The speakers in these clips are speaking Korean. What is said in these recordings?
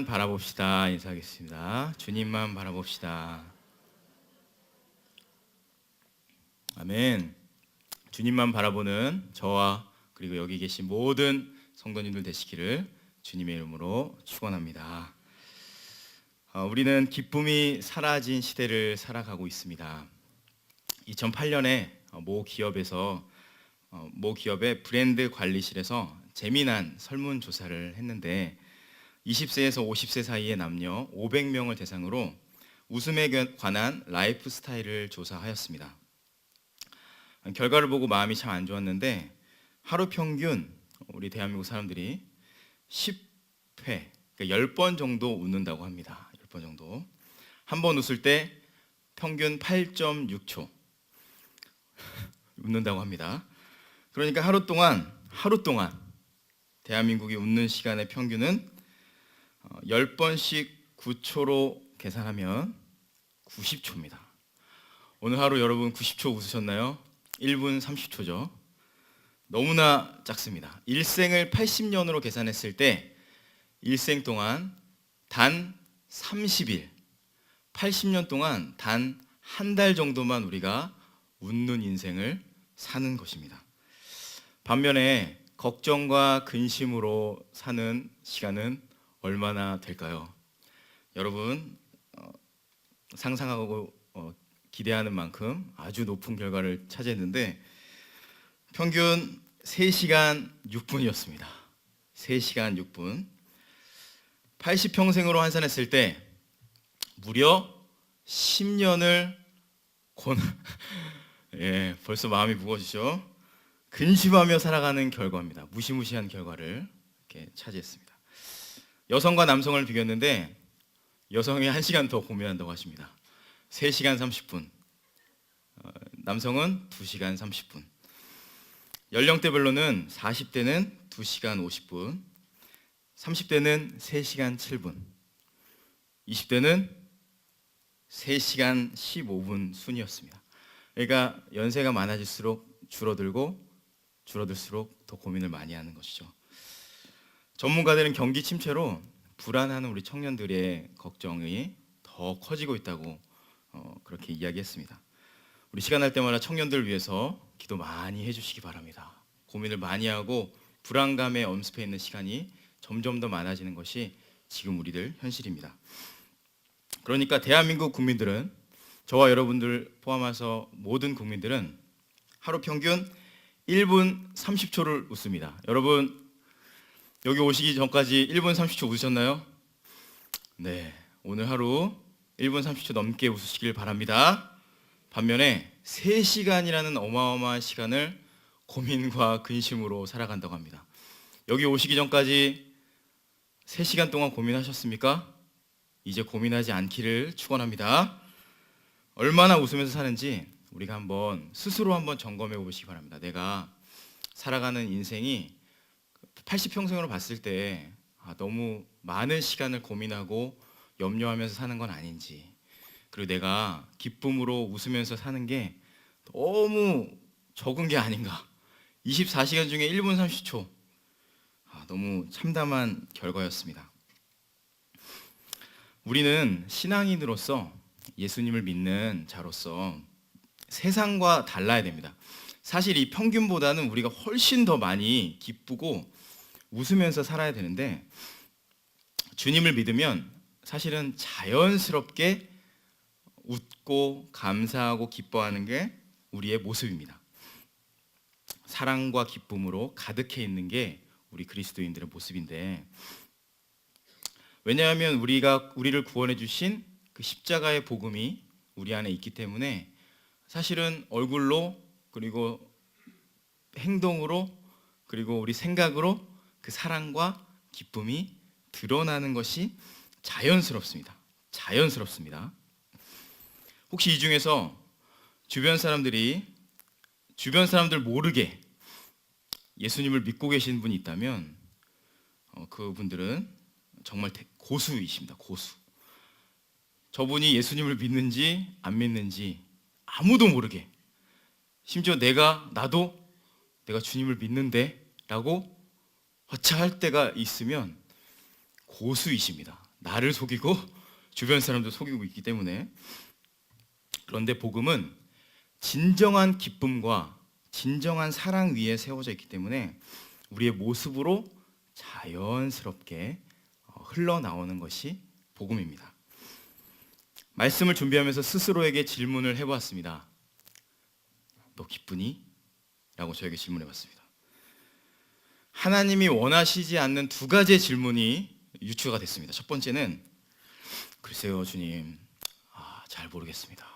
바라봅시다. 인사하겠습니다. 주님만 바라봅시다. 아멘. 주님만 바라보는 저와 그리고 여기 계신 모든 성도님들 되시기를 주님의 이름으로 축원합니다. 우리는 기쁨이 사라진 시대를 살아가고 있습니다. 2008년에 모 기업의 브랜드 관리실에서 재미난 설문조사를 했는데 20세에서 50세 사이의 남녀 500명을 대상으로 웃음에 관한 라이프 스타일을 조사하였습니다. 결과를 보고 마음이 참 안 좋았는데 하루 평균 우리 대한민국 사람들이 10회, 그러니까 10번 정도 웃는다고 합니다. 10번 정도. 한 번 웃을 때 평균 8.6초 웃는다고 합니다. 그러니까 하루 동안 대한민국이 웃는 시간의 평균은 10번씩 9초로 계산하면 90초입니다. 오늘 하루 여러분 90초 웃으셨나요? 1분 30초죠. 너무나 작습니다. 일생을 80년으로 계산했을 때 일생 동안 단 30일, 80년 동안 단 한 달 정도만 우리가 웃는 인생을 사는 것입니다. 반면에 걱정과 근심으로 사는 시간은 얼마나 될까요? 여러분 상상하고 기대하는 만큼 아주 높은 결과를 차지했는데 평균 3시간 6분이었습니다. 3시간 6분. 80평생으로 환산했을 때 무려 10년을 벌써 마음이 무거워지죠. 근심하며 살아가는 결과입니다. 무시무시한 결과를 이렇게 차지했습니다. 여성과 남성을 비교했는데 여성이 1시간 더 고민한다고 하십니다. 3시간 30분. 남성은 2시간 30분. 연령대별로는 40대는 2시간 50분, 30대는 3시간 7분, 20대는 3시간 15분 순이었습니다. 그러니까 연세가 많아질수록 줄어들수록 더 고민을 많이 하는 것이죠. 전문가들은 경기 침체로 불안한 우리 청년들의 걱정이 더 커지고 있다고 그렇게 이야기했습니다. 우리 시간 날 때마다 청년들을 위해서 기도 많이 해주시기 바랍니다. 고민을 많이 하고 불안감에 엄습해 있는 시간이 점점 더 많아지는 것이 지금 우리들 현실입니다. 그러니까 대한민국 국민들은, 저와 여러분들 포함해서 모든 국민들은 하루 평균 1분 30초를 웃습니다. 여러분 여기 오시기 전까지 1분 30초 웃으셨나요? 네, 오늘 하루 1분 30초 넘게 웃으시길 바랍니다. 반면에 3시간이라는 어마어마한 시간을 고민과 근심으로 살아간다고 합니다. 여기 오시기 전까지 3시간 동안 고민하셨습니까? 이제 고민하지 않기를 축원합니다. 얼마나 웃으면서 사는지 우리가 스스로 한번 점검해 보시기 바랍니다. 내가 살아가는 인생이 80평생으로 봤을 때 너무 많은 시간을 고민하고 염려하면서 사는 건 아닌지, 그리고 내가 기쁨으로 웃으면서 사는 게 너무 적은 게 아닌가. 24시간 중에 1분 30초. 너무 참담한 결과였습니다. 우리는 신앙인으로서, 예수님을 믿는 자로서 세상과 달라야 됩니다. 사실 이 평균보다는 우리가 훨씬 더 많이 기쁘고 웃으면서 살아야 되는데, 주님을 믿으면 사실은 자연스럽게 웃고 감사하고 기뻐하는 게 우리의 모습입니다. 사랑과 기쁨으로 가득해 있는 게 우리 그리스도인들의 모습인데, 왜냐하면 우리를 구원해 주신 그 십자가의 복음이 우리 안에 있기 때문에 사실은 얼굴로, 그리고 행동으로, 그리고 우리 생각으로 그 사랑과 기쁨이 드러나는 것이 자연스럽습니다. 혹시 이 중에서 주변 사람들 모르게 예수님을 믿고 계신 분이 있다면 그분들은 정말 고수이십니다. 고수. 저분이 예수님을 믿는지 안 믿는지 아무도 모르게, 심지어 나도 내가 주님을 믿는데 라고 허차할 때가 있으면 고수이십니다. 나를 속이고 주변 사람도 속이고 있기 때문에. 그런데 복음은 진정한 기쁨과 진정한 사랑 위에 세워져 있기 때문에 우리의 모습으로 자연스럽게 흘러나오는 것이 복음입니다. 말씀을 준비하면서 스스로에게 질문을 해보았습니다. 너 기쁘니? 라고 저에게 질문해봤습니다. 하나님이 원하시지 않는 두 가지의 질문이 유추가 됐습니다. 첫 번째는 글쎄요 주님, 잘 모르겠습니다.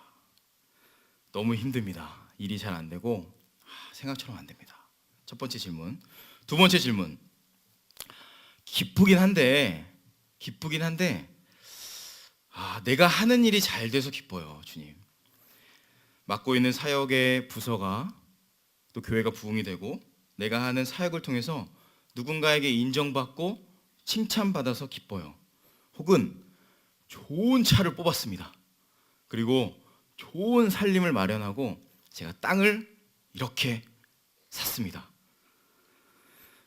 너무 힘듭니다. 일이 잘 안 되고 생각처럼 안 됩니다. 첫 번째 질문. 두 번째 질문, 기쁘긴 한데 내가 하는 일이 잘 돼서 기뻐요 주님. 맡고 있는 사역의 부서가 또 교회가 부흥이 되고 내가 하는 사역을 통해서 누군가에게 인정받고 칭찬받아서 기뻐요. 혹은 좋은 차를 뽑았습니다. 그리고 좋은 살림을 마련하고 제가 땅을 이렇게 샀습니다.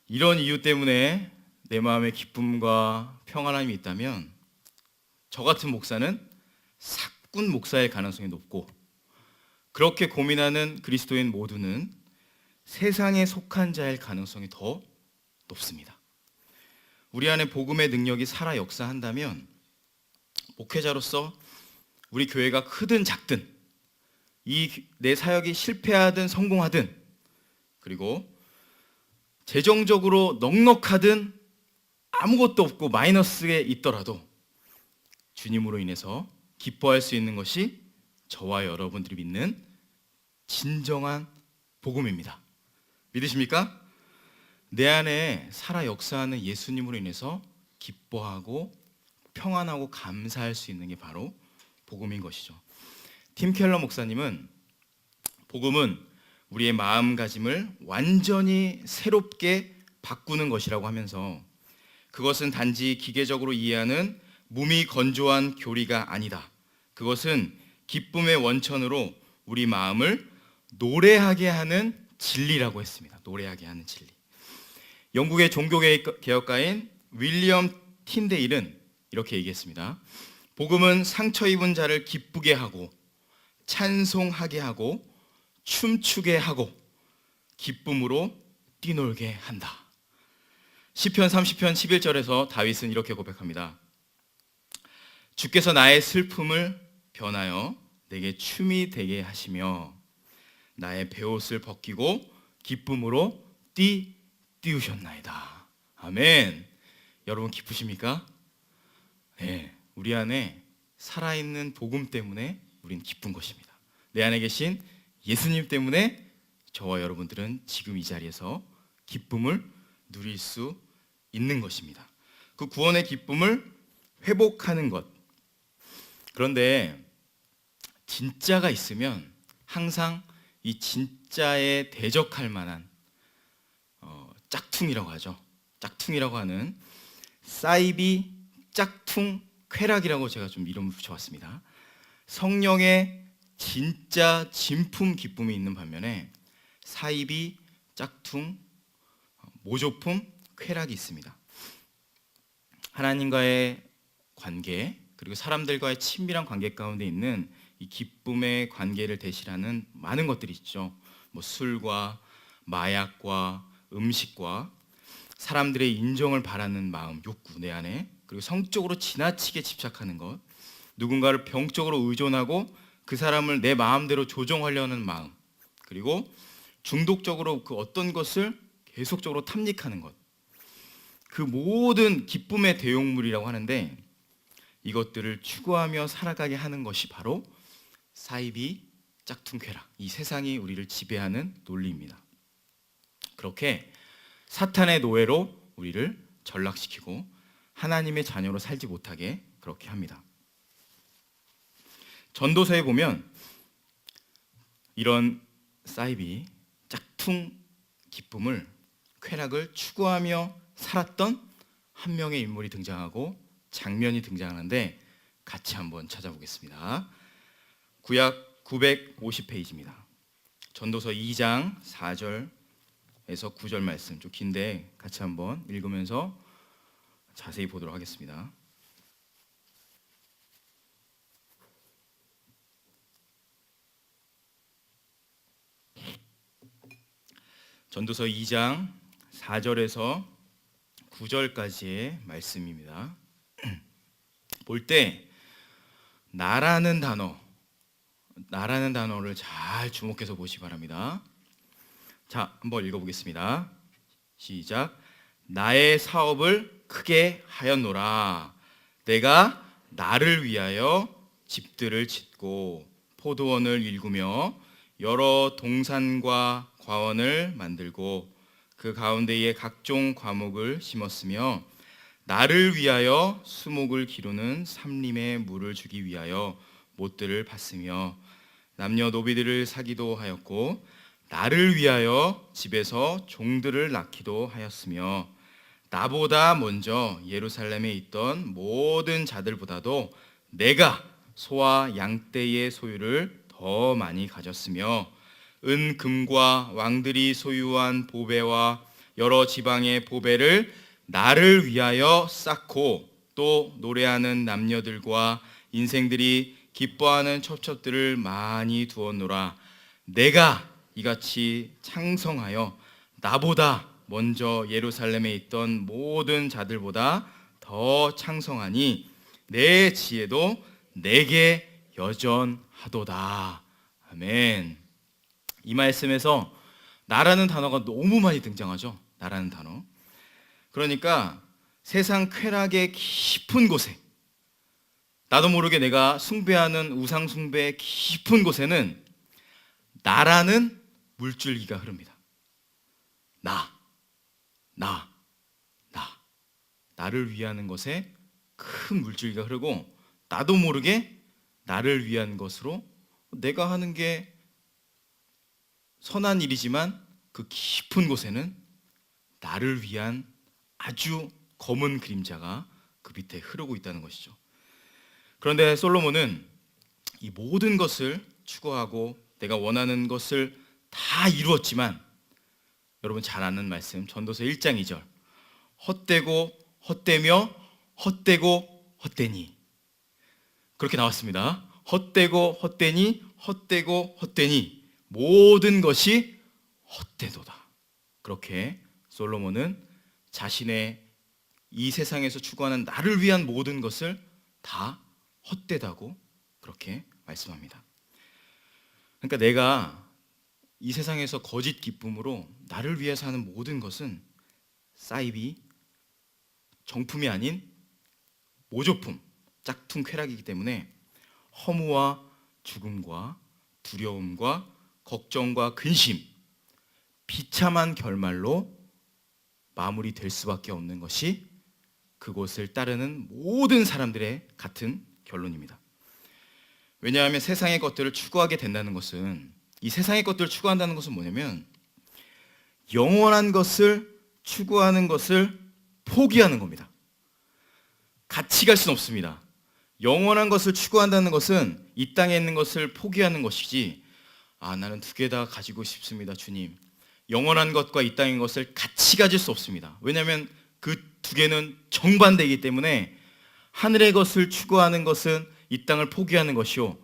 이런 이유 때문에 내 마음에 기쁨과 평안함이 있다면 저 같은 목사는 사꾼 목사일 가능성이 높고, 그렇게 고민하는 그리스도인 모두는 세상에 속한 자일 가능성이 더 높습니다. 우리 안에 복음의 능력이 살아 역사한다면 목회자로서 우리 교회가 크든 작든, 이 내 사역이 실패하든 성공하든, 그리고 재정적으로 넉넉하든 아무것도 없고 마이너스에 있더라도 주님으로 인해서 기뻐할 수 있는 것이 저와 여러분들이 믿는 진정한 복음입니다. 믿으십니까? 내 안에 살아 역사하는 예수님으로 인해서 기뻐하고 평안하고 감사할 수 있는 게 바로 복음인 것이죠. 팀 켈러 목사님은 복음은 우리의 마음가짐을 완전히 새롭게 바꾸는 것이라고 하면서, 그것은 단지 기계적으로 이해하는 무미건조한 교리가 아니다. 그것은 기쁨의 원천으로 우리 마음을 노래하게 하는 진리라고 했습니다. 노래하게 하는 진리. 영국의 종교개혁가인 윌리엄 틴데일은 이렇게 얘기했습니다. 복음은 상처 입은 자를 기쁘게 하고 찬송하게 하고 춤추게 하고 기쁨으로 뛰놀게 한다. 시편 30편 11절에서 다윗은 이렇게 고백합니다. 주께서 나의 슬픔을 변하여 내게 춤이 되게 하시며 나의 베옷을 벗기고 기쁨으로 띄우셨나이다. 아멘. 여러분 기쁘십니까? 네, 우리 안에 살아있는 복음 때문에 우린 기쁜 것입니다. 내 안에 계신 예수님 때문에 저와 여러분들은 지금 이 자리에서 기쁨을 누릴 수 있는 것입니다. 그 구원의 기쁨을 회복하는 것. 그런데 진짜가 있으면 항상 이 진짜에 대적할 만한 짝퉁이라고 하죠. 짝퉁이라고 하는 사이비 짝퉁 쾌락이라고 제가 좀 이름을 붙여봤습니다. 성령의 진짜 진품 기쁨이 있는 반면에 사이비 짝퉁 모조품 쾌락이 있습니다. 하나님과의 관계, 그리고 사람들과의 친밀한 관계 가운데 있는 이 기쁨의 관계를 대신하는 많은 것들이 있죠. 뭐 술과 마약과 음식과 사람들의 인정을 바라는 마음, 욕구 내 안에, 그리고 성적으로 지나치게 집착하는 것, 누군가를 병적으로 의존하고 그 사람을 내 마음대로 조종하려는 마음, 그리고 중독적으로 그 어떤 것을 계속적으로 탐닉하는 것, 그 모든 기쁨의 대용물이라고 하는데, 이것들을 추구하며 살아가게 하는 것이 바로 사이비 짝퉁 쾌락, 이 세상이 우리를 지배하는 논리입니다. 그렇게 사탄의 노예로 우리를 전락시키고 하나님의 자녀로 살지 못하게 그렇게 합니다. 전도서에 보면 이런 사이비 짝퉁 기쁨을, 쾌락을 추구하며 살았던 한 명의 인물이 등장하고 장면이 등장하는데 같이 한번 찾아보겠습니다. 구약 950페이지입니다. 전도서 2장 4절에서 9절 말씀, 좀 긴데 같이 한번 읽으면서 자세히 보도록 하겠습니다. 전도서 2장 4절에서 9절까지의 말씀입니다. 볼 때 나라는 단어를 잘 주목해서 보시기 바랍니다. 자, 한번 읽어보겠습니다. 시작. 나의 사업을 크게 하였노라. 내가 나를 위하여 집들을 짓고 포도원을 일구며 여러 동산과 과원을 만들고 그 가운데에 각종 과목을 심었으며 나를 위하여 수목을 기르는 삼림에 물을 주기 위하여 못들을 팠으며 남녀노비들을 사기도 하였고 나를 위하여 집에서 종들을 낳기도 하였으며 나보다 먼저 예루살렘에 있던 모든 자들보다도 내가 소와 양떼의 소유를 더 많이 가졌으며 은 금과 왕들이 소유한 보배와 여러 지방의 보배를 나를 위하여 쌓고 또 노래하는 남녀들과 인생들이 기뻐하는 첩첩들을 많이 두었노라. 내가 이같이 창성하여 나보다 먼저 예루살렘에 있던 모든 자들보다 더 창성하니 내 지혜도 내게 여전하도다. 아멘. 이 말씀에서 나라는 단어가 너무 많이 등장하죠. 나라는 단어. 그러니까 세상 쾌락의 깊은 곳에, 나도 모르게 내가 숭배하는 우상 숭배의 깊은 곳에는 나라는 물줄기가 흐릅니다. 나를 위하는 것에 큰 물줄기가 흐르고 나도 모르게 나를 위한 것으로 내가 하는 게 선한 일이지만 그 깊은 곳에는 나를 위한 아주 검은 그림자가 그 밑에 흐르고 있다는 것이죠. 그런데 솔로몬은 이 모든 것을 추구하고 내가 원하는 것을 다 이루었지만 여러분 잘 아는 말씀 전도서 1장 2절 헛되고 헛되며 헛되고 헛되니 그렇게 나왔습니다. 헛되고 헛되니 헛되고 헛되니 모든 것이 헛되도다. 그렇게 솔로몬은 자신의 이 세상에서 추구하는 나를 위한 모든 것을 다 헛되다고 그렇게 말씀합니다. 그러니까 내가 이 세상에서 거짓 기쁨으로 나를 위해서 하는 모든 것은 사이비, 정품이 아닌 모조품, 짝퉁 쾌락이기 때문에 허무와 죽음과 두려움과 걱정과 근심, 비참한 결말로 마무리될 수밖에 없는 것이 그곳을 따르는 모든 사람들의 같은 결론입니다. 왜냐하면 세상의 것들을 추구하게 된다는 것은, 이 세상의 것들을 추구한다는 것은 뭐냐면 영원한 것을 추구하는 것을 포기하는 겁니다. 같이 갈 수는 없습니다. 영원한 것을 추구한다는 것은 이 땅에 있는 것을 포기하는 것이지, 나는 두 개 다 가지고 싶습니다, 주님. 영원한 것과 이 땅의 것을 같이 가질 수 없습니다. 왜냐하면 그 두 개는 정반대이기 때문에 하늘의 것을 추구하는 것은 이 땅을 포기하는 것이요,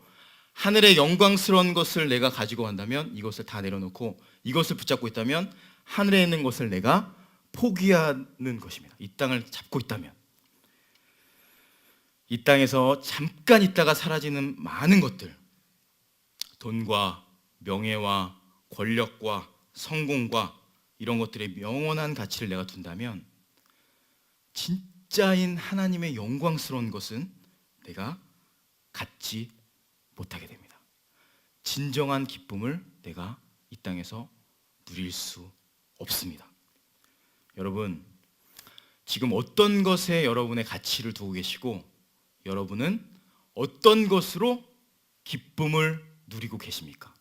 하늘의 영광스러운 것을 내가 가지고 간다면 이것을 다 내려놓고 이것을 붙잡고 있다면 하늘에 있는 것을 내가 포기하는 것입니다. 이 땅을 잡고 있다면. 이 땅에서 잠깐 있다가 사라지는 많은 것들, 돈과 명예와 권력과 성공과 이런 것들의 영원한 가치를 내가 둔다면 진짜인 하나님의 영광스러운 것은 내가 갖지 못하게 됩니다. 진정한 기쁨을 내가 이 땅에서 누릴 수 없습니다. 여러분, 지금 어떤 것에 여러분의 가치를 두고 계시고 여러분은 어떤 것으로 기쁨을 누리고 계십니까?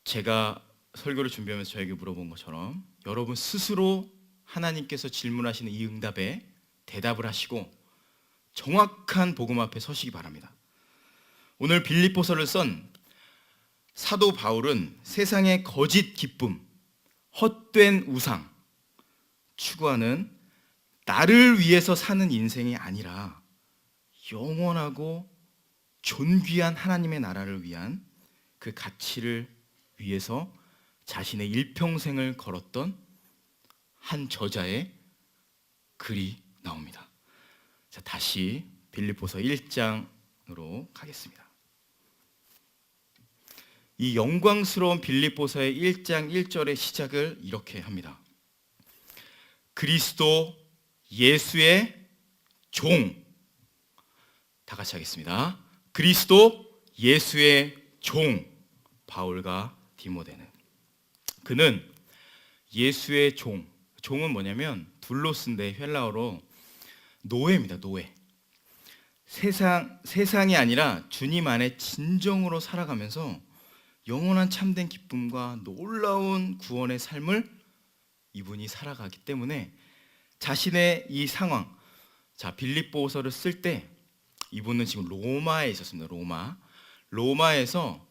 제가 설교를 준비하면서 저에게 물어본 것처럼 여러분 스스로 하나님께서 질문하시는 이 응답에 대답을 하시고 정확한 복음 앞에 서시기 바랍니다. 오늘 빌립보서를 쓴 사도 바울은 세상의 거짓 기쁨, 헛된 우상, 추구하는 나를 위해서 사는 인생이 아니라 영원하고 존귀한 하나님의 나라를 위한 그 가치를 위해서 자신의 일평생을 걸었던 한 저자의 글이 나옵니다. 자, 다시 빌립보서 1장으로 가겠습니다. 이 영광스러운 빌립보서의 1장 1절의 시작을 이렇게 합니다. 그리스도 예수의 종. 다 같이 하겠습니다. 그리스도 예수의 종 바울과 디모데는, 그는 예수의 종. 종은 뭐냐면 둘로스인데 헬라어로 노예입니다. 노예. 세상이 아니라 주님 안에 진정으로 살아가면서 영원한 참된 기쁨과 놀라운 구원의 삶을 이분이 살아가기 때문에 자신의 이 상황, 자, 빌립보서를 쓸 때 이분은 지금 로마에 있었습니다. 로마에서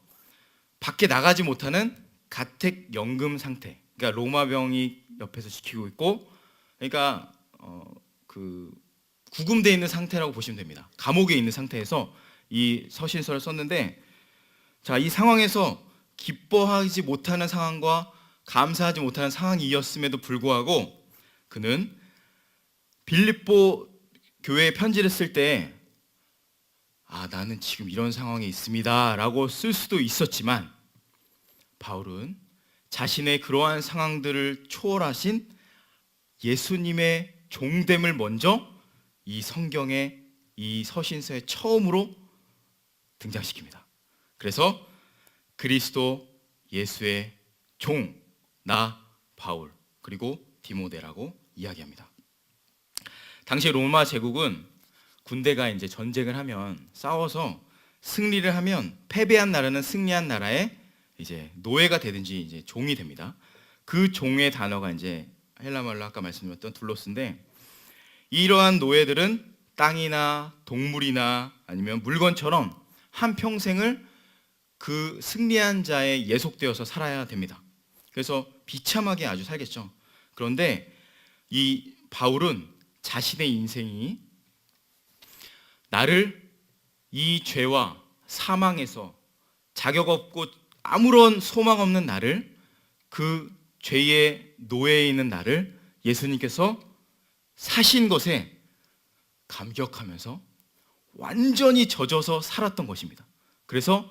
밖에 나가지 못하는 가택 연금 상태. 그러니까 로마병이 옆에서 지키고 있고, 그러니까 그 구금되어 있는 상태라고 보시면 됩니다. 감옥에 있는 상태에서 이 서신서를 썼는데, 자, 이 상황에서 기뻐하지 못하는 상황과 감사하지 못하는 상황이었음에도 불구하고 그는 빌립보 교회에 편지를 쓸 때 나는 지금 이런 상황에 있습니다 라고 쓸 수도 있었지만, 바울은 자신의 그러한 상황들을 초월하신 예수님의 종됨을 먼저 이 성경의 이 서신서에 처음으로 등장시킵니다. 그래서 그리스도 예수의 종, 나 바울, 그리고 디모데라고 이야기합니다. 당시 로마 제국은 군대가 이제 전쟁을 하면, 싸워서 승리를 하면 패배한 나라는 승리한 나라의 이제 노예가 되든지 이제 종이 됩니다. 그 종의 단어가 이제 헬라 말로 아까 말씀드렸던 둘로스인데, 이러한 노예들은 땅이나 동물이나 아니면 물건처럼 한 평생을 그 승리한 자에 예속되어서 살아야 됩니다. 그래서 비참하게 아주 살겠죠. 그런데 이 바울은 자신의 인생이 나를 이 죄와 사망에서 자격 없고 아무런 소망 없는 나를, 그 죄의 노예에 있는 나를 예수님께서 사신 것에 감격하면서 완전히 젖어서 살았던 것입니다. 그래서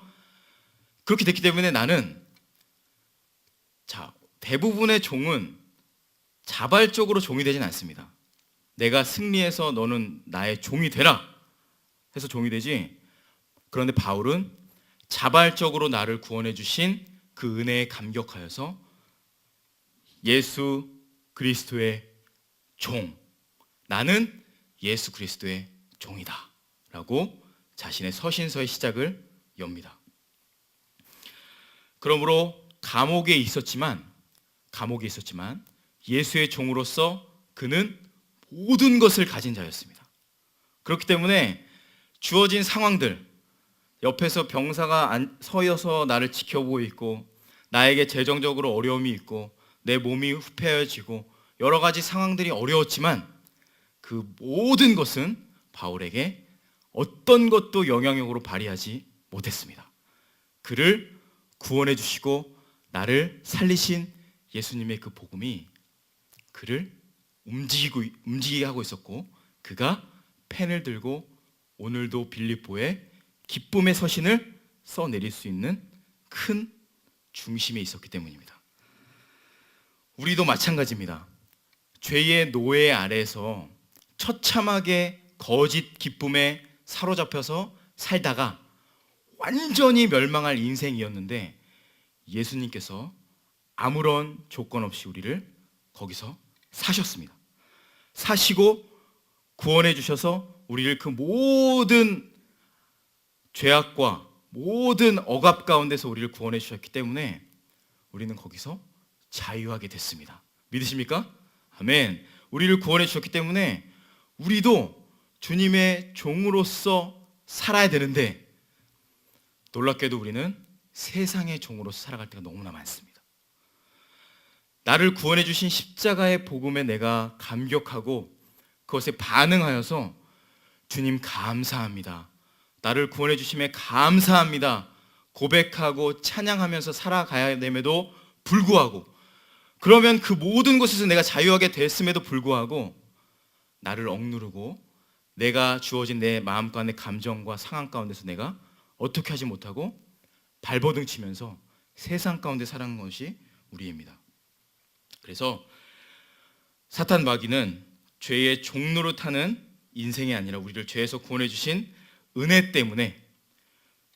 그렇게 됐기 때문에 나는, 자, 대부분의 종은 자발적으로 종이 되진 않습니다. 내가 승리해서 너는 나의 종이 되라 해서 종이 되지, 그런데 바울은 자발적으로 나를 구원해 주신 그 은혜에 감격하여서 예수 그리스도의 종, 나는 예수 그리스도의 종이다 라고 자신의 서신서의 시작을 엽니다. 그러므로 감옥에 있었지만 예수의 종으로서 그는 모든 것을 가진 자였습니다. 그렇기 때문에 주어진 상황들, 옆에서 병사가 서여서 나를 지켜보고 있고, 나에게 재정적으로 어려움이 있고, 내 몸이 후패해지고, 여러 가지 상황들이 어려웠지만 그 모든 것은 바울에게 어떤 것도 영향력으로 발휘하지 못했습니다. 그를 구원해 주시고 나를 살리신 예수님의 그 복음이 그를 움직이게 하고 있었고, 그가 펜을 들고 오늘도 빌립보에 기쁨의 서신을 써내릴 수 있는 큰 중심에 있었기 때문입니다. 우리도 마찬가지입니다. 죄의 노예 아래에서 처참하게 거짓 기쁨에 사로잡혀서 살다가 완전히 멸망할 인생이었는데, 예수님께서 아무런 조건 없이 우리를 거기서 사셨습니다. 사시고 구원해 주셔서 우리를 그 모든 죄악과 모든 억압 가운데서 우리를 구원해 주셨기 때문에 우리는 거기서 자유하게 됐습니다. 믿으십니까? 아멘. 우리를 구원해 주셨기 때문에 우리도 주님의 종으로서 살아야 되는데, 놀랍게도 우리는 세상의 종으로서 살아갈 때가 너무나 많습니다. 나를 구원해 주신 십자가의 복음에 내가 감격하고 그것에 반응하여서 주님 감사합니다, 나를 구원해 주심에 감사합니다 고백하고 찬양하면서 살아가야 됨에도 불구하고, 그러면 그 모든 것에서 내가 자유하게 됐음에도 불구하고 나를 억누르고 내가 주어진 내 마음과 내 감정과 상황 가운데서 내가 어떻게 하지 못하고 발버둥 치면서 세상 가운데 살아가는 것이 우리입니다. 그래서 사탄 마귀는 죄의 종로로 타는 인생이 아니라 우리를 죄에서 구원해 주신 은혜 때문에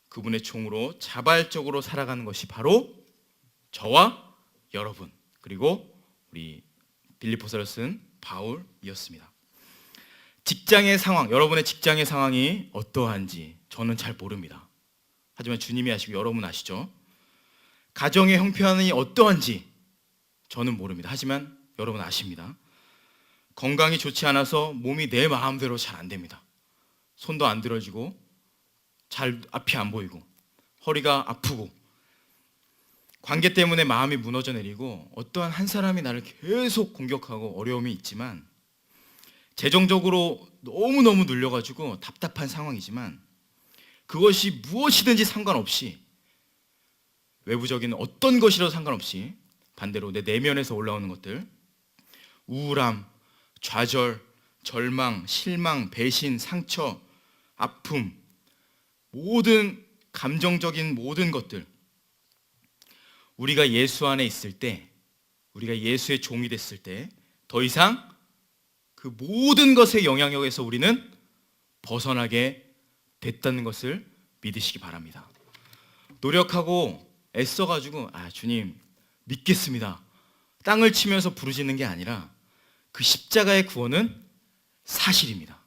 그분의 종으로 자발적으로 살아가는 것이 바로 저와 여러분, 그리고 우리 빌립보서를 쓴 바울이었습니다. 직장의 상황, 여러분의 직장의 상황이 어떠한지 저는 잘 모릅니다. 하지만 주님이 아시고 여러분 아시죠? 가정의 형편이 어떠한지 저는 모릅니다. 하지만 여러분 아십니다. 건강이 좋지 않아서 몸이 내 마음대로 잘 안 됩니다. 손도 안 들어지고 잘 앞이 안 보이고 허리가 아프고 관계 때문에 마음이 무너져 내리고 어떠한 한 사람이 나를 계속 공격하고 어려움이 있지만 재정적으로 너무너무 눌려가지고 답답한 상황이지만 그것이 무엇이든지 상관없이 외부적인 어떤 것이라도 상관없이 반대로 내 내면에서 올라오는 것들, 우울함, 좌절, 절망, 실망, 배신, 상처, 아픔, 모든 감정적인 모든 것들, 우리가 예수 안에 있을 때, 우리가 예수의 종이 됐을 때 더 이상 그 모든 것의 영향력에서 우리는 벗어나게 됐다는 것을 믿으시기 바랍니다. 노력하고 애써가지고 주님 믿겠습니다, 땅을 치면서 부르짖는 게 아니라 그 십자가의 구원은 사실입니다.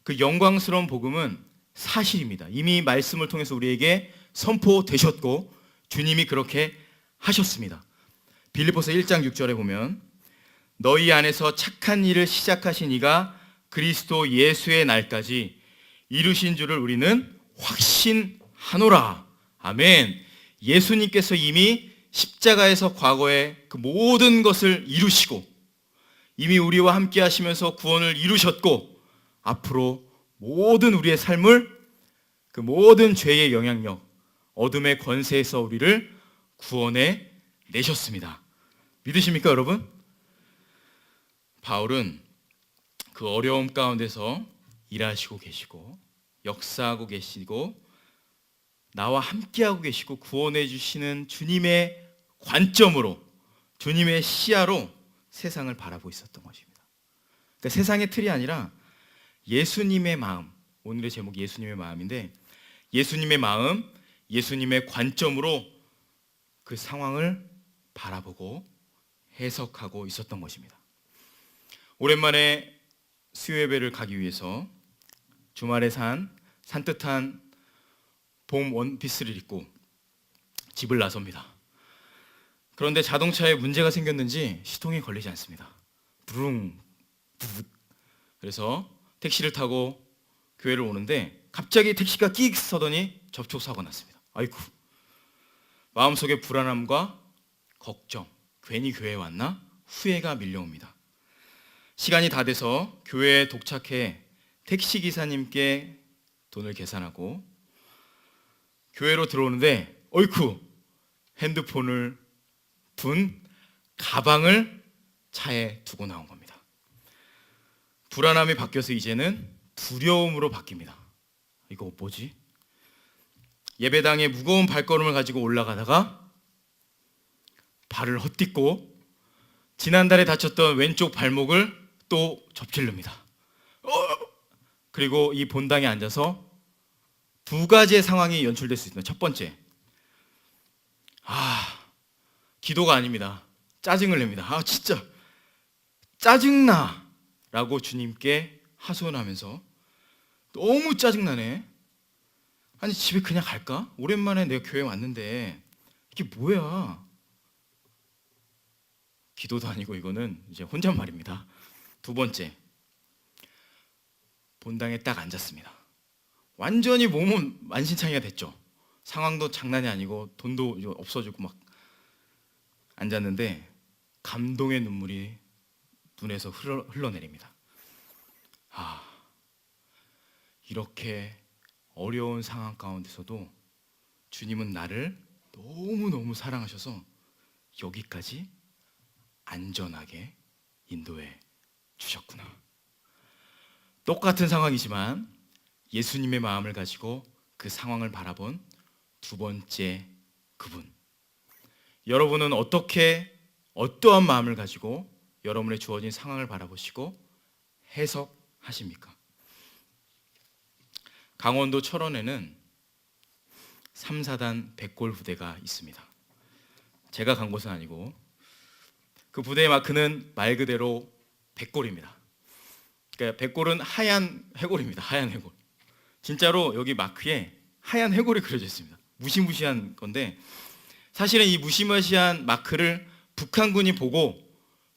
그 영광스러운 복음은 사실입니다. 이미 말씀을 통해서 우리에게 선포되셨고 주님이 그렇게 하셨습니다. 빌립보서 1장 6절에 보면 너희 안에서 착한 일을 시작하신 이가 그리스도 예수의 날까지 이루신 줄을 우리는 확신하노라. 아멘. 예수님께서 이미 십자가에서 과거에 그 모든 것을 이루시고 이미 우리와 함께 하시면서 구원을 이루셨고 앞으로 모든 우리의 삶을 그 모든 죄의 영향력, 어둠의 권세에서 우리를 구원해 내셨습니다. 믿으십니까, 여러분? 바울은 그 어려움 가운데서 일하시고 계시고 역사하고 계시고 나와 함께하고 계시고 구원해 주시는 주님의 관점으로, 주님의 시야로 세상을 바라보고 있었던 것입니다. 그러니까 세상의 틀이 아니라 예수님의 마음, 오늘의 제목이 예수님의 마음인데 예수님의 마음, 예수님의 관점으로 그 상황을 바라보고 해석하고 있었던 것입니다. 오랜만에 수요 예배를 가기 위해서 주말에 산뜻한 봄 원피스를 입고 집을 나섭니다. 그런데 자동차에 문제가 생겼는지 시동이 걸리지 않습니다. 부릉 부득. 그래서 택시를 타고 교회를 오는데 갑자기 택시가 끽 서더니 접촉사고가 났습니다. 아이고, 마음속에 불안함과 걱정, 괜히 교회에 왔나? 후회가 밀려옵니다. 시간이 다 돼서 교회에 도착해 택시기사님께 돈을 계산하고 교회로 들어오는데 어이쿠, 핸드폰을 둔 가방을 차에 두고 나온 겁니다. 불안함이 바뀌어서 이제는 두려움으로 바뀝니다. 이거 뭐지? 예배당에 무거운 발걸음을 가지고 올라가다가 발을 헛딛고 지난달에 다쳤던 왼쪽 발목을 또 접질릅니다. 그리고 이 본당에 앉아서 두 가지의 상황이 연출될 수 있습니다. 첫 번째, 기도가 아닙니다. 짜증을 냅니다. 진짜 짜증나 라고 주님께 하소연하면서 너무 짜증나네. 아니 집에 그냥 갈까? 오랜만에 내가 교회 왔는데 이게 뭐야? 기도도 아니고 이거는 이제 혼잣말입니다. 두 번째, 본당에 딱 앉았습니다. 완전히 몸은 만신창이가 됐죠. 상황도 장난이 아니고 돈도 없어지고 막 앉았는데 감동의 눈물이 눈에서 흘러내립니다. 이렇게 어려운 상황 가운데서도 주님은 나를 너무너무 사랑하셔서 여기까지 안전하게 인도해 주셨구나. 똑같은 상황이지만 예수님의 마음을 가지고 그 상황을 바라본 두 번째 그분. 여러분은 어떠한 마음을 가지고 여러분의 주어진 상황을 바라보시고 해석하십니까? 강원도 철원에는 3, 4단 백골 부대가 있습니다. 제가 간 곳은 아니고 그 부대의 마크는 말 그대로 백골입니다. 그러니까 백골은 하얀 해골입니다. 하얀 해골. 진짜로 여기 마크에 하얀 해골이 그려져 있습니다. 무시무시한 건데 사실은 이 무시무시한 마크를 북한군이 보고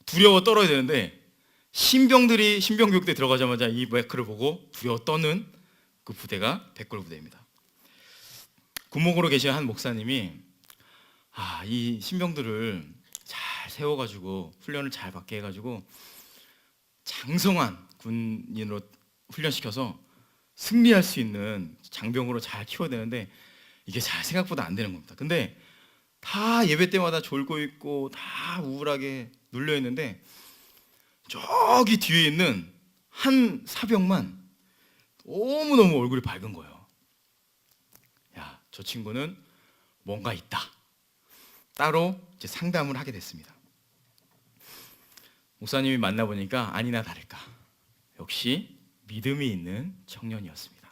두려워 떨어야 되는데 신병들이 신병교육대 들어가자마자 이 마크를 보고 두려워 떠는 그 부대가 백골 부대입니다. 군목으로 계신 한 목사님이 이 신병들을 잘 세워가지고 훈련을 잘 받게 해가지고 장성한 군인으로 훈련시켜서 승리할 수 있는 장병으로 잘 키워야 되는데 이게 잘 생각보다 안 되는 겁니다. 근데 다 예배 때마다 졸고 있고 다 우울하게 눌려 있는데 저기 뒤에 있는 한 사병만 너무너무 얼굴이 밝은 거예요. 야, 저 친구는 뭔가 있다. 따로 이제 상담을 하게 됐습니다. 목사님이 만나보니까 아니나 다를까 역시 믿음이 있는 청년이었습니다.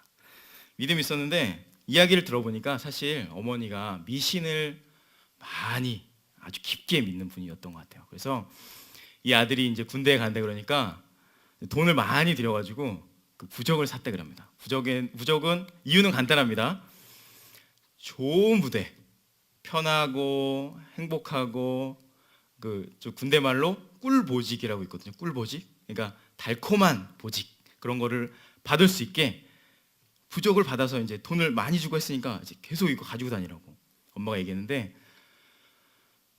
믿음이 있었는데 이야기를 들어보니까 사실 어머니가 미신을 많이 아주 깊게 믿는 분이었던 것 같아요. 그래서 이 아들이 이제 군대에 간다 그러니까 돈을 많이 들여가지고 그 부적을 샀다 그럽니다. 부적은 이유는 간단합니다. 좋은 부대, 편하고 행복하고 저 군대 말로 꿀보직이라고 있거든요. 꿀보직. 그러니까 달콤한 보직 그런 거를 받을 수 있게 부적을 받아서 이제 돈을 많이 주고 했으니까 이제 계속 이거 가지고 다니라고 엄마가 얘기했는데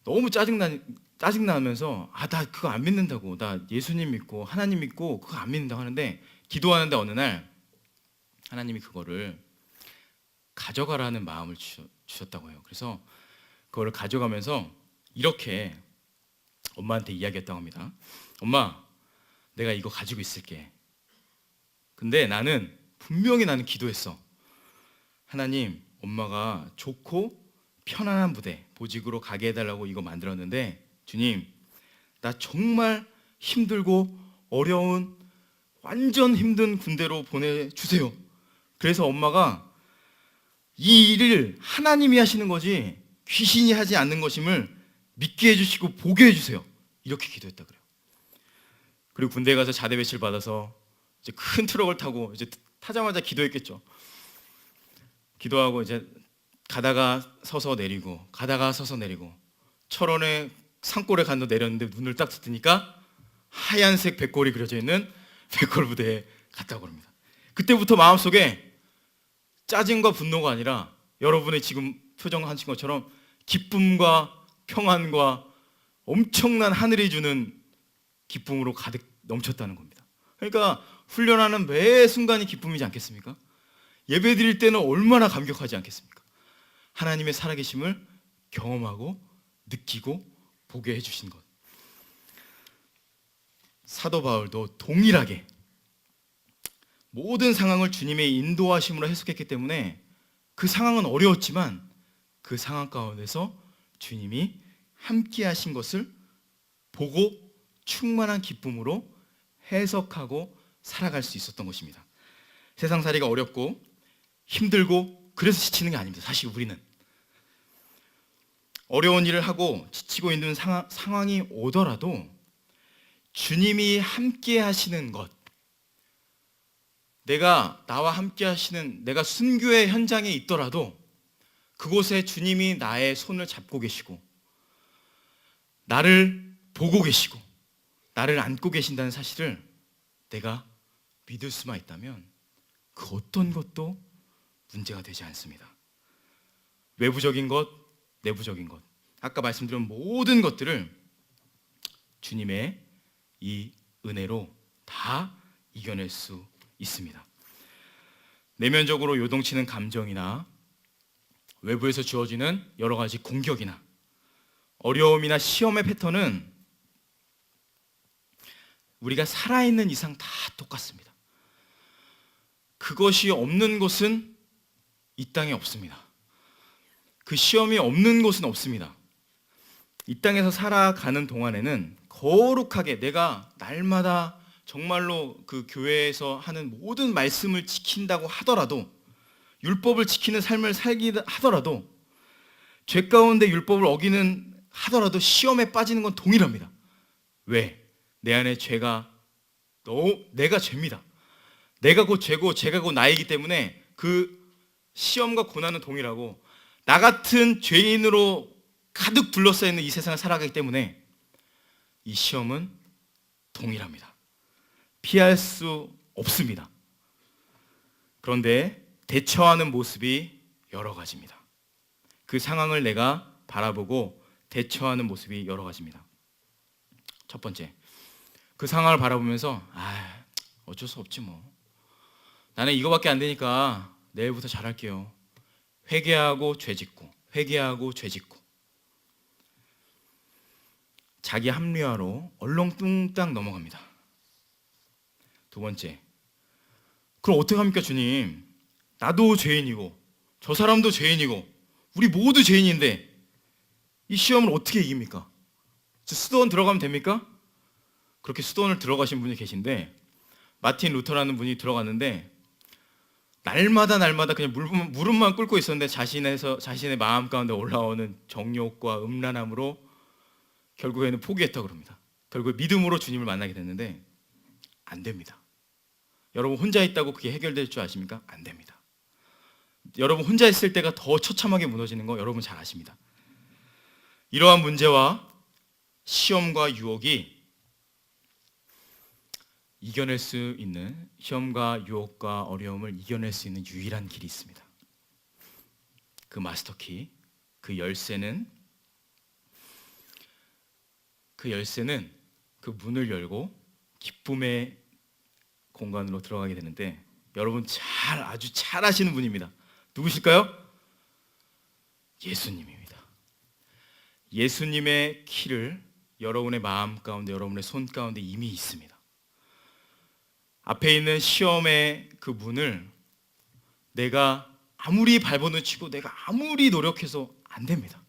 너무 짜증나면서 나 그거 안 믿는다고, 나 예수님 믿고 하나님 믿고 그거 안 믿는다고 하는데 기도하는데 어느 날 하나님이 그거를 가져가라는 마음을 주셨다고 해요. 그래서 그거를 가져가면서 이렇게 엄마한테 이야기했다고 합니다. 엄마, 내가 이거 가지고 있을게. 근데 분명히 나는 기도했어. 하나님, 엄마가 좋고 편안한 부대, 보직으로 가게 해달라고 이거 만들었는데 주님, 나 정말 힘들고 어려운 완전 힘든 군대로 보내주세요. 그래서 엄마가 이 일을 하나님이 하시는 거지 귀신이 하지 않는 것임을 믿게 해주시고 보게 해주세요. 이렇게 기도했다 그래요. 그리고 군대에 가서 자대 배치를 받아서 이제 큰 트럭을 타고 이제 타자마자 기도했겠죠. 기도하고 이제 가다가 서서 내리고 가다가 서서 내리고 철원의 산골에 간도 내렸는데 눈을 딱 뜨니까 하얀색 백골이 그려져 있는 백골 부대에 갔다고 합니다. 그때부터 마음속에 짜증과 분노가 아니라 여러분의 지금 표정하신 것처럼 기쁨과 평안과 엄청난 하늘이 주는 기쁨으로 가득 넘쳤다는 겁니다. 그러니까 훈련하는 매 순간이 기쁨이지 않겠습니까? 예배 드릴 때는 얼마나 감격하지 않겠습니까? 하나님의 살아계심을 경험하고 느끼고 보게 해주신 것. 사도 바울도 동일하게 모든 상황을 주님의 인도하심으로 해석했기 때문에 그 상황은 어려웠지만 그 상황 가운데서 주님이 함께 하신 것을 보고 충만한 기쁨으로 해석하고 살아갈 수 있었던 것입니다. 세상살이가 어렵고 힘들고 그래서 지치는 게 아닙니다. 사실 우리는 어려운 일을 하고 지치고 있는 상황이 오더라도 주님이 함께 하시는 것, 나와 함께 하시는 내가 순교의 현장에 있더라도 그곳에 주님이 나의 손을 잡고 계시고 나를 보고 계시고 나를 안고 계신다는 사실을 내가 믿을 수만 있다면 그 어떤 것도 문제가 되지 않습니다. 외부적인 것, 내부적인 것, 아까 말씀드린 모든 것들을 주님의 이 은혜로 다 이겨낼 수 있습니다. 내면적으로 요동치는 감정이나 외부에서 주어지는 여러 가지 공격이나 어려움이나 시험의 패턴은 우리가 살아있는 이상 다 똑같습니다. 그것이 없는 곳은 이 땅에 없습니다. 그 시험이 없는 곳은 없습니다. 이 땅에서 살아가는 동안에는 거룩하게 내가 날마다 정말로 그 교회에서 하는 모든 말씀을 지킨다고 하더라도, 율법을 지키는 삶을 살기 하더라도, 죄 가운데 율법을 어기는 하더라도 시험에 빠지는 건 동일합니다. 왜? 내 안에 내가 죄입니다. 내가 곧 죄고 죄가 곧 나이기 때문에 그 시험과 고난은 동일하고, 나 같은 죄인으로 가득 둘러싸여 있는 이 세상을 살아가기 때문에 이 시험은 동일합니다. 피할 수 없습니다. 그런데 대처하는 모습이 여러 가지입니다. 그 상황을 내가 바라보고 대처하는 모습이 여러 가지입니다. 첫 번째, 그 상황을 바라보면서 어쩔 수 없지 뭐, 나는 이거밖에 안 되니까 내일부터 잘할게요. 회개하고 죄짓고, 회개하고 죄짓고, 자기 합리화로 얼렁뚱땅 넘어갑니다. 두 번째, 그럼 어떡합니까 주님? 나도 죄인이고 저 사람도 죄인이고 우리 모두 죄인인데 이 시험을 어떻게 이깁니까? 수도원 들어가면 됩니까? 그렇게 수도원을 들어가신 분이 계신데, 마틴 루터라는 분이 들어갔는데 날마다 그냥 무릎만 꿇고 있었는데 자신의 마음 가운데 올라오는 정욕과 음란함으로 결국에는 포기했다고 그럽니다. 결국 믿음으로 주님을 만나게 됐는데 안 됩니다. 여러분 혼자 있다고 그게 해결될 줄 아십니까? 안 됩니다. 여러분 혼자 있을 때가 더 처참하게 무너지는 거 여러분 잘 아십니다. 이러한 문제와 시험과 유혹이 이겨낼 수 있는, 시험과 유혹과 어려움을 이겨낼 수 있는 유일한 길이 있습니다. 그 마스터키, 그 열쇠는 그 문을 열고 기쁨의 공간으로 들어가게 되는데, 여러분 아주 잘 아시는 분입니다. 누구실까요? 예수님입니다. 예수님의 키를 여러분의 마음 가운데, 여러분의 손 가운데 이미 있습니다. 앞에 있는 시험의 그 문을 내가 아무리 발버둥 치고 내가 아무리 노력해서 안 됩니다.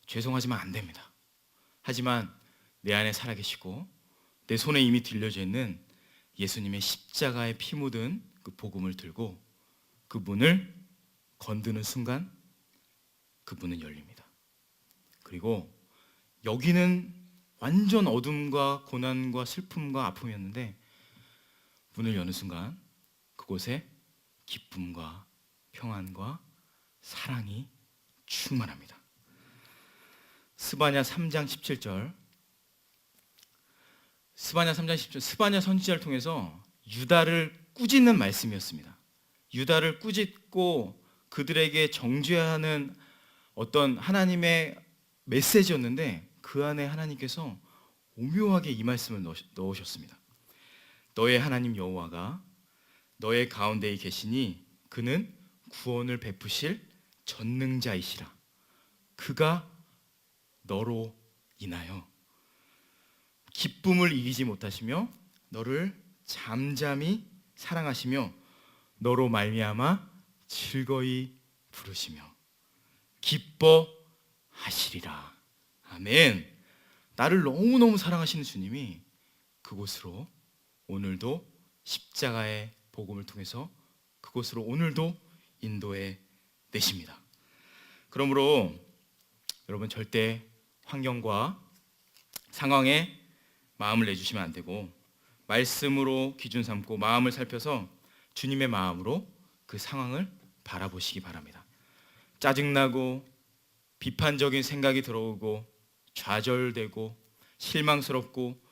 죄송하지만 안 됩니다. 하지만 내 안에 살아계시고 내 손에 이미 들려져 있는 예수님의 십자가에 피 묻은 그 복음을 들고 그 문을 건드는 순간 그 문은 열립니다. 그리고 여기는 완전 어둠과 고난과 슬픔과 아픔이었는데 문을 여는 순간 그곳에 기쁨과 평안과 사랑이 충만합니다. 스바냐 3장 17절, 스바냐 선지자를 통해서 유다를 꾸짖는 말씀이었습니다. 유다를 꾸짖고 그들에게 정죄하는 어떤 하나님의 메시지였는데, 그 안에 하나님께서 오묘하게 이 말씀을 넣으셨습니다. 너의 하나님 여호와가 너의 가운데에 계시니 그는 구원을 베푸실 전능자이시라. 그가 너로 인하여 기쁨을 이기지 못하시며 너를 잠잠히 사랑하시며 너로 말미암아 즐거이 부르시며 기뻐하시리라. 아멘. 나를 너무너무 사랑하시는 주님이 그곳으로 오늘도 십자가의 복음을 통해서 그곳으로 오늘도 인도해 내십니다. 그러므로 여러분 절대 환경과 상황에 마음을 내주시면 안 되고, 말씀으로 기준 삼고 마음을 살펴서 주님의 마음으로 그 상황을 바라보시기 바랍니다. 짜증나고 비판적인 생각이 들어오고 좌절되고 실망스럽고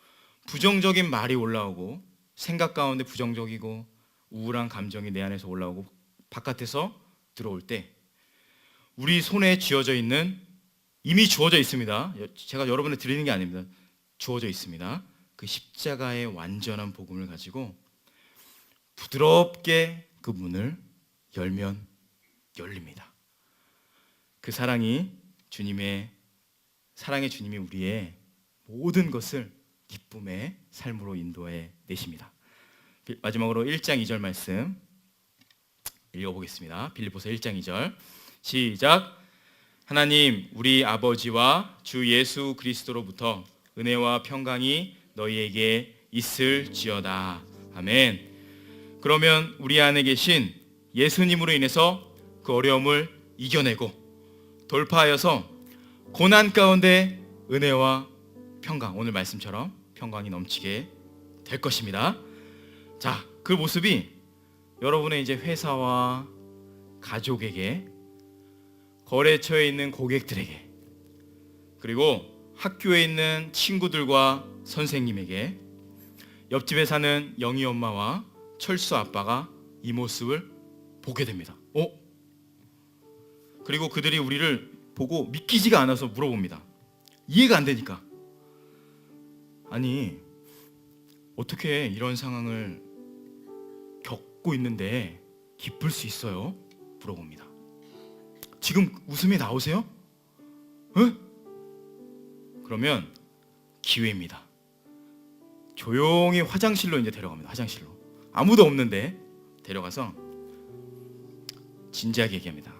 부정적인 말이 올라오고 생각 가운데 부정적이고 우울한 감정이 내 안에서 올라오고 바깥에서 들어올 때 우리 손에 쥐어져 있는, 이미 주어져 있습니다. 제가 여러분에 드리는 게 아닙니다. 주어져 있습니다. 그 십자가의 완전한 복음을 가지고 부드럽게 그 문을 열면 열립니다. 그 사랑이 주님의 사랑의 주님이 우리의 모든 것을 기쁨의 삶으로 인도해 내십니다. 마지막으로 1장 2절 말씀 읽어보겠습니다. 빌립보서 1장 2절 시작. 하나님 우리 아버지와 주 예수 그리스도로부터 은혜와 평강이 너희에게 있을지어다. 아멘. 그러면 우리 안에 계신 예수님으로 인해서 그 어려움을 이겨내고 돌파하여서 고난 가운데 은혜와 평강, 오늘 말씀처럼 평강이 넘치게 될 것입니다. 자, 그 모습이 여러분의 이제 회사와 가족에게, 거래처에 있는 고객들에게, 그리고 학교에 있는 친구들과 선생님에게, 옆집에 사는 영희 엄마와 철수 아빠가 이 모습을 보게 됩니다. 그리고 그들이 우리를 보고 믿기지가 않아서 물어봅니다. 이해가 안 되니까. 아니, 어떻게 이런 상황을 겪고 있는데 기쁠 수 있어요? 물어봅니다. 지금 웃음이 나오세요? 에? 그러면 기회입니다. 조용히 화장실로 이제 데려갑니다. 화장실로. 아무도 없는데 데려가서 진지하게 얘기합니다.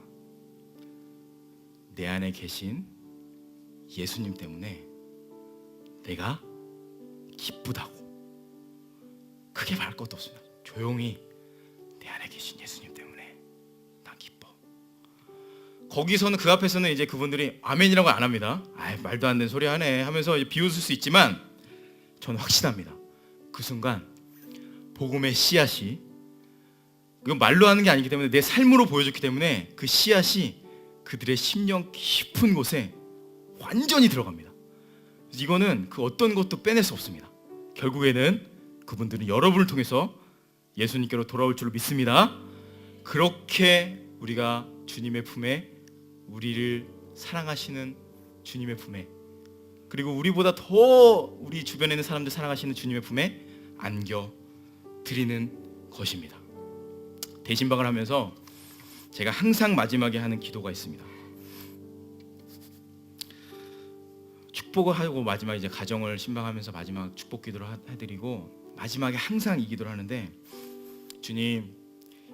내 안에 계신 예수님 때문에 내가 기쁘다고. 크게 말할 것도 없습니다. 조용히 내 안에 계신 예수님 때문에 난 기뻐. 거기서는, 그 앞에서는 이제 그분들이 아멘이라고 안 합니다. 말도 안 되는 소리 하네 하면서 비웃을 수 있지만 저는 확신합니다. 그 순간 복음의 씨앗이, 이건 말로 하는 게 아니기 때문에 내 삶으로 보여줬기 때문에 그 씨앗이 그들의 심령 깊은 곳에 완전히 들어갑니다. 이거는 그 어떤 것도 빼낼 수 없습니다. 결국에는 그분들은 여러분을 통해서 예수님께로 돌아올 줄로 믿습니다. 그렇게 우리가 주님의 품에, 우리를 사랑하시는 주님의 품에, 그리고 우리보다 더 우리 주변에 있는 사람들 사랑하시는 주님의 품에 안겨 드리는 것입니다. 대신박을 하면서 제가 항상 마지막에 하는 기도가 있습니다. 축복을 하고 마지막에 이제 가정을 신방하면서 마지막 축복 기도를 해드리고 마지막에 항상 이 기도를 하는데, 주님,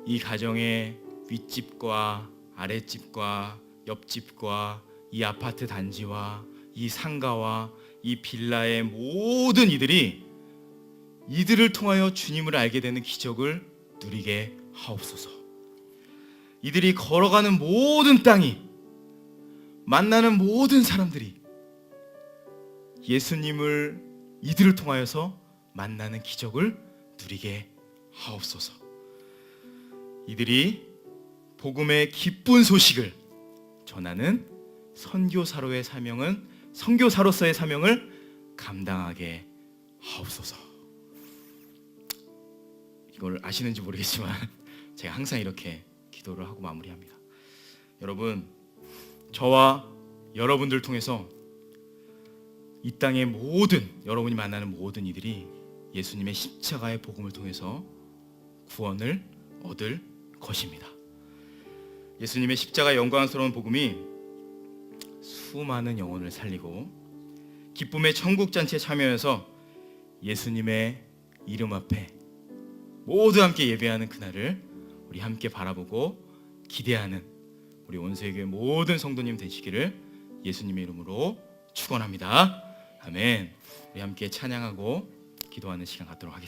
이 가정의 윗집과 아랫집과 옆집과 이 아파트 단지와 이 상가와 이 빌라의 모든 이들을 통하여 주님을 알게 되는 기적을 누리게 하옵소서. 이들이 걸어가는 모든 땅이, 만나는 모든 사람들이 예수님을 이들을 통하여서 만나는 기적을 누리게 하옵소서. 이들이 복음의 기쁜 소식을 전하는 선교사로서의 사명을 감당하게 하옵소서. 이걸 아시는지 모르겠지만 제가 항상 이렇게 기도를 하고 마무리합니다. 여러분, 저와 여러분들 통해서 이 땅의 모든, 여러분이 만나는 모든 이들이 예수님의 십자가의 복음을 통해서 구원을 얻을 것입니다. 예수님의 십자가의 영광스러운 복음이 수많은 영혼을 살리고 기쁨의 천국잔치에 참여해서 예수님의 이름 앞에 모두 함께 예배하는 그날을 우리 함께 바라보고 기대하는 우리 온세교회 모든 성도님 되시기를 예수님의 이름으로 축원합니다. 아멘. 우리 함께 찬양하고 기도하는 시간 갖도록 하겠습니다.